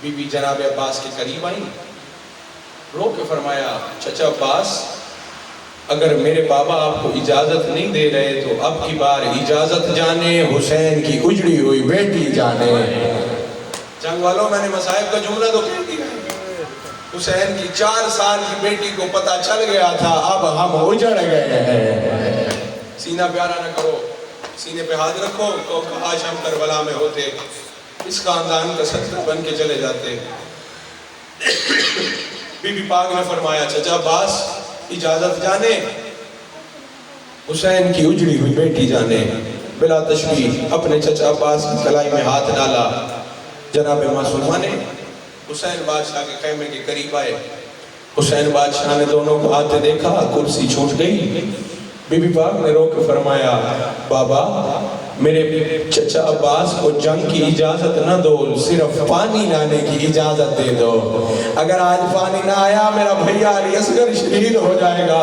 بی بی جناب عباس کے قریب آئیں. رو کے فرمایا چچا عباس اگر میرے بابا آپ کو اجازت نہیں دے رہے تو اب کی بار اجازت جانے حسین کی اجڑی ہوئی بیٹی جانے. جنگ والوں میں نے مصائب کا جملہ تو کہہ دیا. حسین کی 4 سال کی بیٹی کو پتہ چل گیا تھا اب ہم اجڑ گئے ہیں. سینہ پیارا نہ کرو، سینے پہ ہاتھ رکھو. تو کاش ہم کربلا میں ہوتے، اس خاندان کا صدر بن کے چلے جاتے. بی بی پاک نے فرمایا چچا عباس اجازت جانے حسین کی اجڑی ہوئی بیٹی جانے. بلا تشبیہ اپنے چچا عباس کی کلائی میں ہاتھ ڈالا. جناب معصومہ نے حسین بادشاہ کے خیمے کے قریب آئے. حسین بادشاہ نے دونوں کو آتے دیکھا، کرسی چھوٹ گئی. بی بی پاک نے رو کے فرمایا بابا میرے چچا عباس کو جنگ کی اجازت نہ دو، صرف پانی لانے کی اجازت دے دو. اگر آج پانی نہ آیا میرا بھیا علی اصغر شہید ہو جائے گا.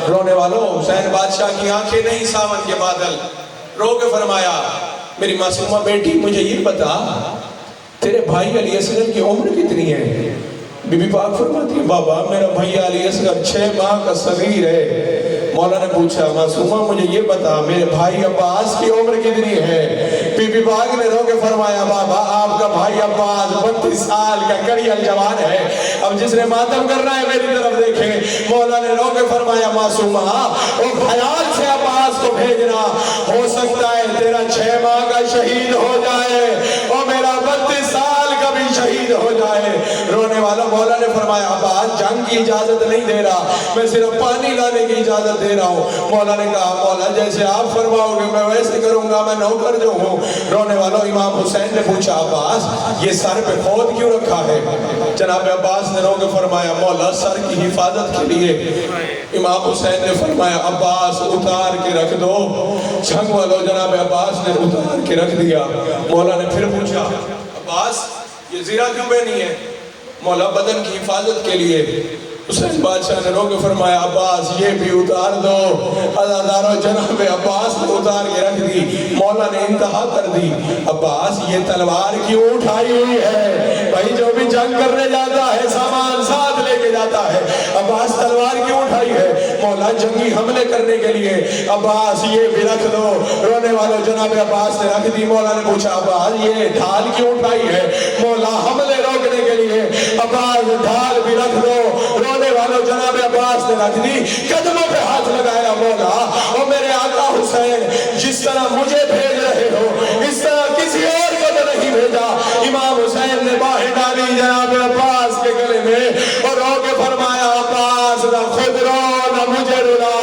رونے والوں حسین بادشاہ کی آنکھیں نہیں ساون کے بادل. رو کے فرمایا میری معصومہ بیٹی مجھے یہ بتا تیرے بھائی علی اصغر کی عمر کتنی ہے؟ بی بی پاک فرماتی ہے بابا میرا بھائی علی اصغر 6 ماہ کا صغیر ہے. مولا نے پوچھا معصومہ مجھے یہ بتا میرے بھائی عباس کی عمر کتنی ہے؟ بی بی پاک نے رو کے فرمایا بابا آپ کا بھائی عباس 32 سال کا کڑیل جوان ہے. اب جس نے ماتم کرنا ہے میری طرف دیکھیں. مولا نے رو کے فرمایا معصومہ وہ خیال سے عباس کو بھیجنا، ہو سکتا ہے تیرا 6 ماہ کا شہید ہو جائے اور میرا 32 سال کا بھی شہید ہو جائے. رونے والا مولا نے فرمایا عباس جنگ کی اجازت نہیں دے رہا، میں صرف پانی لانے کی اجازت دے رہا ہوں. مولا نے کہا مولا جیسے آپ فرماؤ گے میں ویسے کروں گا، میں نوکر جو ہوں. رونے والوں امام حسین نے پوچھا عباس یہ سر پہ کھود کیوں رکھا ہے؟ جناب عباس نے رو کے فرمایا مولا سر کی حفاظت کے لیے. امام حسین نے فرمایا عباس اتار کے رکھ دو. جنگ والوں جناب عباس نے اتار کے رکھ دیا. مولا نے پھر پوچھا عباس یہ زیرہ کیوں پہنی ہے؟ مولا بدن کی حفاظت کے لیے. حسین بادشاہ نے رو کے فرمایا عباس یہ بھی اتار دو. عزادارو جناب عباس نے اتار کے رکھ دی. مولا نے انتہا کر دی عباس یہ تلوار کیوں اٹھائی ہوئی ہے؟ بھائی جو بھی جنگ کرنے جاتا ہے سامان ساتھ لے کے جاتا ہے. عباس تلوار کیوں اٹھائی ہے؟ مولا جنگی حملے کرنے کے لیے. عباس یہ بھی رکھ دو. رونے والوں جناب عباس نے رکھ دی. مولا نے پوچھا عباس یہ ڈھال کیوں اٹھائی ہے؟ مولا حملے روکنے کے لیے. عباس ڈھال بھی رکھ دو. رونے والوں جناب عباس نے رکھ دی. قدموں پہ ہاتھ لگایا مولا اور میرے آقا حسین جس طرح مجھے بھیج رہے ہو اس طرح کسی اور کو تو نہیں بھیجا. امام حسین نے باہیں ڈالی جناب عباس کے گلے میں اور رو کے فرمایا عباس نہ خود رو نہ مجھے رلا.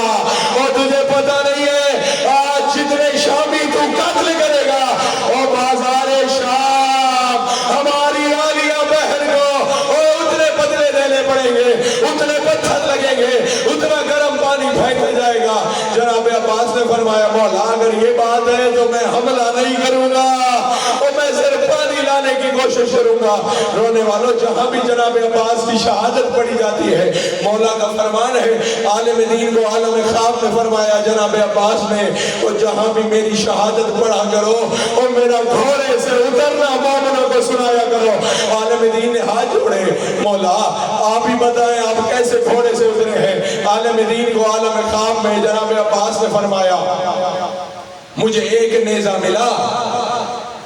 اور تجھے پتہ نہیں ہے آج جتنے شامی تو قتل کرے گا اور بازار شام ہماری عالیہ بہن کو اور اتنے بدلے دینے پڑیں گے، اتنے پتھر لگیں گے، اتنا گرم پانی پھینکا جائے گا. جناب عباس نے فرمایا مولا اگر یہ بات ہے تو میں حملہ نہیں کروں گا اور میں صرف پانی لانے کی کوشش کروں گا. رونے والوں جہاں بھی جناب عباس کی شہادت پڑھی جاتی ہے مولا کا فرمان ہے. عالم دین کو عالم خواب نے فرمایا جناب عباس نے اور جہاں بھی میری شہادت پڑھا کرو اور میرا گھوڑے سے اترنا مومنوں کو سنایا کرو. عالم دین نے ہاتھ جوڑے مولا آپ ہی بتائیں آپ کیسے گھوڑے سے اترے ہیں؟ عالم دین کو عالم خواب میں جناب عباس نے فرمایا مجھے ایک نیزہ ملا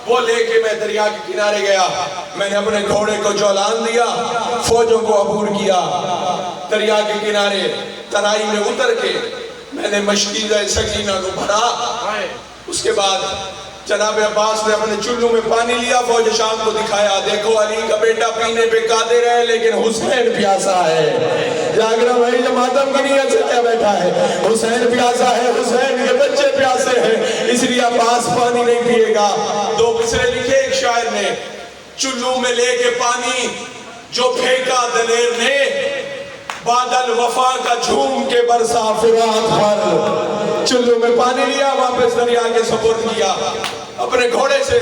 وہ لے کے میں دریا کے کنارے گیا، میں نے اپنے گھوڑے کو جولان دیا، فوجوں کو عبور کیا، دریا کے کنارے ترائی میں اتر کے میں نے مشکیزہ سکینہ کو بھرا۔ اس کے بعد جناب عباس نے اپنے چلو میں پانی لیا، فوج شام کو دکھایا، دیکھو علی کا بیٹا پینے پہ قادر ہے لیکن حسین پیاسا ہے۔ جاگرہ بھائی جو ماتم کی نیت سے کیا بیٹھا ہے، حسین پیاسا ہے، حسین کے بچے پیاسے ہیں، اس لیے عباس پانی نہیں پیے گا۔ دو مصرے لکھے ایک شاعر نے، چلو میں لے کے پانی جو پھینکا دلیر نے، بادل وفا کا جھوم کے برسا فرات پر۔ چلو میں پانی لیا، واپس دریا کے سپرد کیا۔ اپنے گھوڑے سے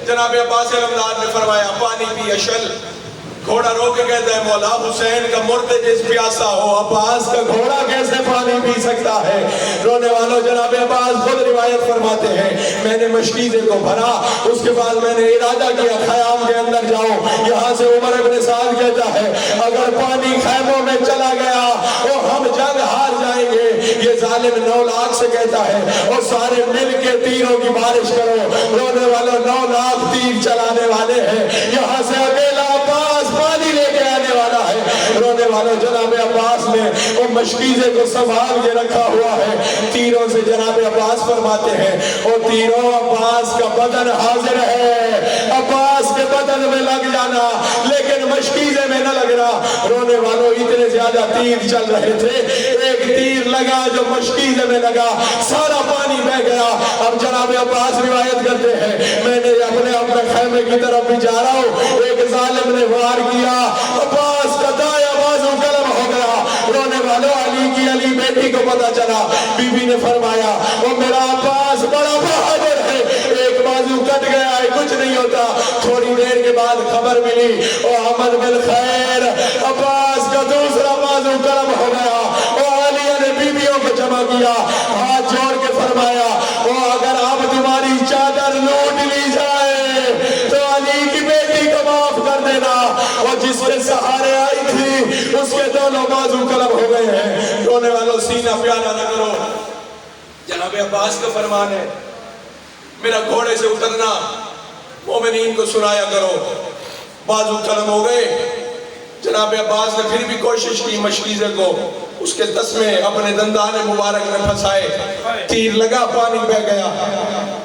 جناب عباس علمدار نے فرمایا پانی پی اشل۔ گھوڑا رو کے کہتا ہے مولا حسین کا مرد جس پیاسا ہو، عباس کا گھوڑا کیسے پانی پی سکتا ہے؟ رونے والوں جناب عباس خود روایت فرماتے ہیں میں نے مشکیزے کو بھرا، اس کے بعد میں نے ارادہ کیا خیام کے اندر جاؤ۔ یہاں سے عمر ابن سعد کہتا ہے اگر پانی خیموں میں چلا گیا تو ہم جنگ ہار جائیں گے۔ یہ ظالم 9 لاکھ سے کہتا ہے اور سارے مل کے تیروں کی بارش کرو۔ رونے والوں 9 لاکھ تیر چلانے والے ہیں، یہاں سے اکیلا عباس پانی لے کے آنے والا ہے۔ رونے والوں جناب عباس نے وہ مشکیزے کو سنبھال کے رکھا ہوا ہے۔ تیروں سے جناب عباس فرماتے ہیں اور تیروں عباس کا بدن حاضر ہے، عباس کے بدن میں لگ جانا لیکن مشکیزے میں نہ لگنا۔ رونے والوں اتنے زیادہ تیر چل رہے تھے، ایک تیر لگا جو مشکیزے میں لگا، سارا پانی بہ گیا۔ اب جناب عباس روایت کرتے ہیں میں نے اپنے خیمے کی طرف بھی جا رہا ہوں، ایک ظالم نے وار کیا، عباس کا دایاں بازو قلم ہو گیا۔ رونے والوں علی کی علی بیٹی کو پتا چلا، بی بی نے فرمایا وہ میرا عباس بڑا بہادر ہے، ایک بازو کٹ گیا ہے کچھ نہیں ہوتا۔ تھوڑی دیر کے بعد خبر ملی او احمد بالخیر عباس کا دوسرا بازو قلم ہو گیا۔ او علی نے بیویوں کو جمع کیا، ہاتھ جوڑ کے فرمایا او اگر اب تمہاری چادر لوٹ لی جائے تو علی کی بیٹی کو معاف کر دینا، اور جس کے سہارے آئی تھی اس کے دونوں بازو قلم ہو گئے ہیں۔ رونے والوں سینہ پیارا نہ کرو، جناب عباس کا فرمان ہے میرا گھوڑے سے اترنا مومنین کو سنایا کرو۔ بازو قلم ہو گئے، جناب عباس نے پھر بھی کوشش کی مشکیزے کو اس کے تسمے اپنے دندان مبارک میں پھنسائے، تیر لگا پانی بہ گیا۔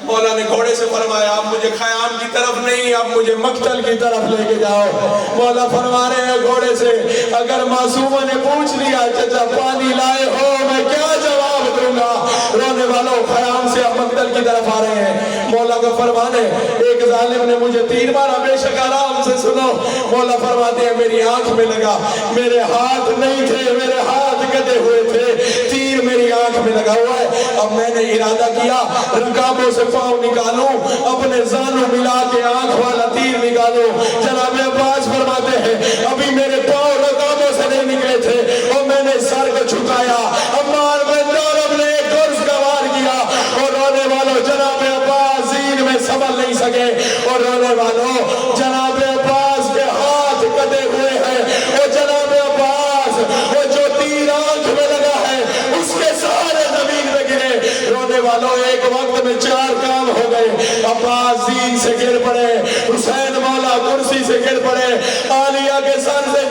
مولا نے گھوڑے سے فرمایا اب مجھے خیام کی طرف نہیں، اب مجھے مقتل کی طرف لے کے جاؤ۔ مولا فرما رہے ہیں گھوڑے سے اگر معصومہ نے پوچھ لیا چچا پانی لائے ہو میں کیا جواب دوں گا؟ رونے والوں خیام سے اب مقتل کی طرف آ رہے ہیں۔ مولا کا فرمان ہے ایک ظالم نے مجھے تیر مارا، بے شک آرام سے سنو۔ مولا فرماتے ہیں میری آنکھ میں لگا، میرے ہاتھ نہیں تھے، میرے ہاتھ کٹے ہوئے تھے، تیر میری آنکھ میں لگا ہوا ہے۔ اب میں نے ارادہ کیا رکابوں سے پاؤں نکالوں، اپنے زانوں ملا کے آنکھ والا تیر نکالوں۔ جناب عباس فرماتے ہیں ابھی میرے پاؤں رکابوں سے نہیں نکلے تھے اور میں نے سر کو جھکایا، عمار بن جارب نے ایک گرز کا وار کیا اور رونے والوں جناب عباس زین میں سنبھل نہیں سکے، اور رونے والوں جناب عباس کے ہاتھ کٹے ہوئے ہیں، اور جناب عباس وہ جو تیر آنکھ میں لگا ہے اس کے سارے زمین میں گرے۔ رونے والوں ایک وقت میں 4 کام ہو گئے، عباس زین سے گر پڑے، حسین مولا کرسی سے گر پڑے، عالیہ کے سر سے